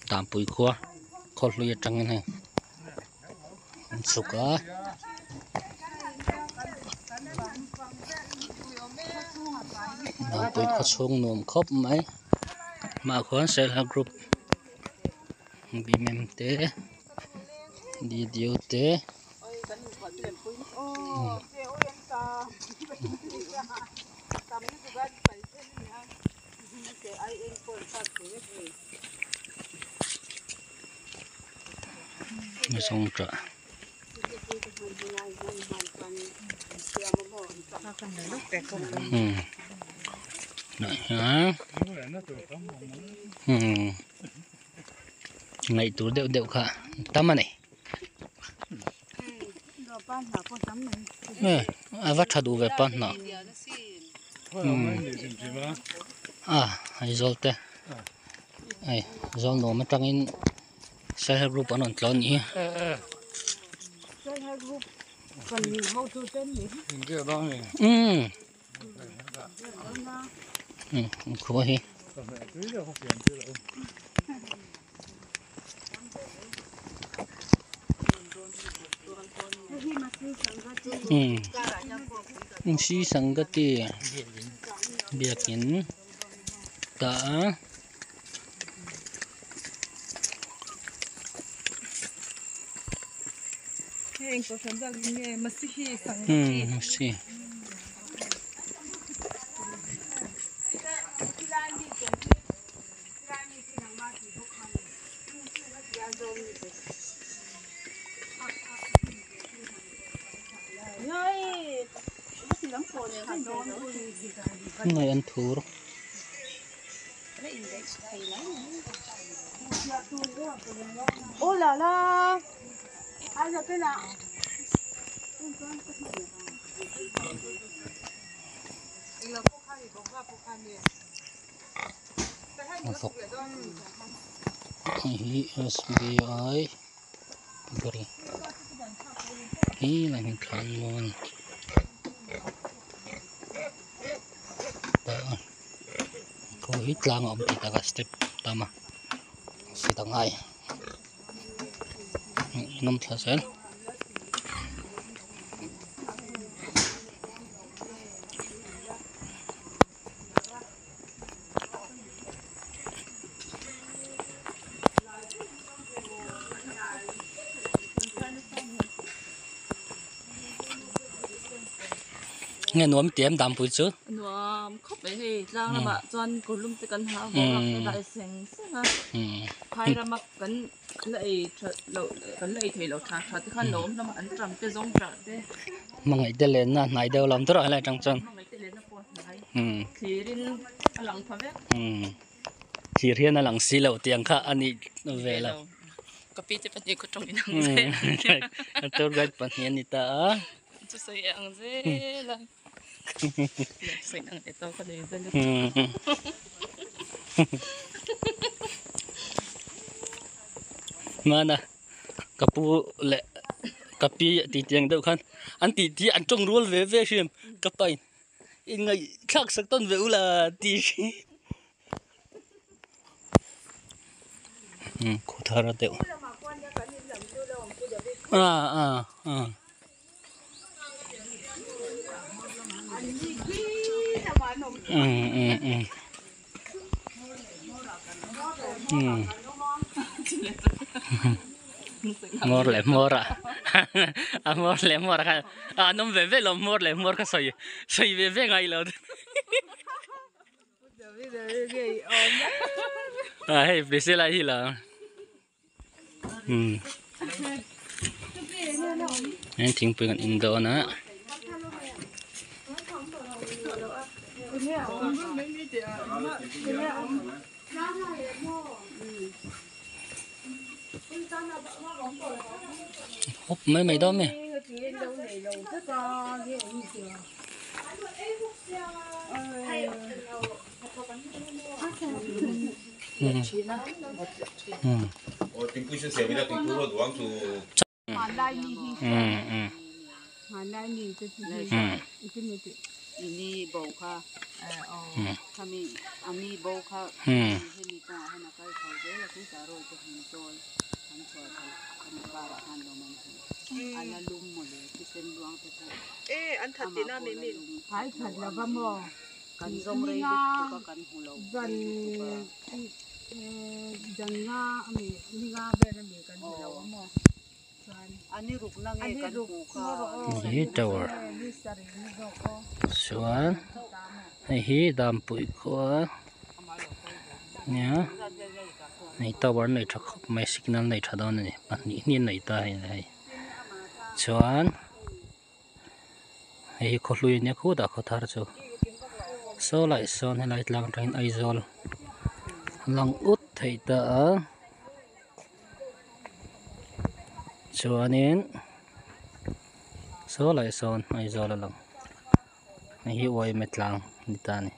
tạm bụi khóa khó lùi trăng này sụp á tạm bụi khó xuống nôm khóc mấy mà khoan self help group bị mềm té đi điều té mới xong trở này hả ngày tuổi đều đều cả tắm này vắt thà đủ về pan nọ hay rồi thế ai rồi nó mới trăng in self help group anh chọn nhỉ self help group còn hậu tu tên nhỉ khó hi si sangati biakin ta anh có sản phẩm gì mà si sangati si này ăn thua rồi. Ô là la, ai giờ cái nào? SBI beri ini lagi kanmun ko hit lang om kita ka step tama sitang ay inom thasen nghe nuông tiệm đam bụi chứ nuông khóc vậy thì ra là bạn chọn cổ lum cần há bỏ đại sinh á hai ra mặc cần lấy cần lấy thì lột thà thì khăn lốm nó mà ăn trầm cái giống trợn đấy mà ngày tết lên na này đều làm tốt lại trăng trăng thì đi lằng phá vét thì riêng là lằng xì lẩu tiền khác anh đi về là có pi thì phải có trong cái năng tôi gọi bạn hiện đi ta chú xây ăn dễ là xây ăn để tao có để dân mana kapu le kapi ti tiang đâu khan an ti an trong ruol ve ve shim kapai in ngai khak sak ton ve ula ti ko thara deu mor le mora mor le mora ka nom ve ve lo mor le mor ka soi ve ve ngai lo hey bese la hi la anh thỉnh phương Indo nữa húp mấy mày đó mày tình quy sinh bây giờ tình quy rồi đoán chú Hàn Lai Nhi cái gì ini bau kha kami ami bau kha hemi ka hana kai khau de la ku ta ro to hin tol han chwa thal an para han lo man ana lum mo le ki sen luang te tha an thật tí na mình phải thật là găm mò kan zong rei de ka kan hulo dần dần nga mi nga bên là mình cần hiểu mò ani ruk na nge kan hu kha hi tower chuan hi dam pui kho nia nei tower nei thak mai signal nei thadon ni pani ni nei ta hai chuan hei kholui ne khu da kho thar chu so lai son helai tlang train aizol lang ut thei ta chuanin so lai son aizol lang hi oi metlang ni ta ni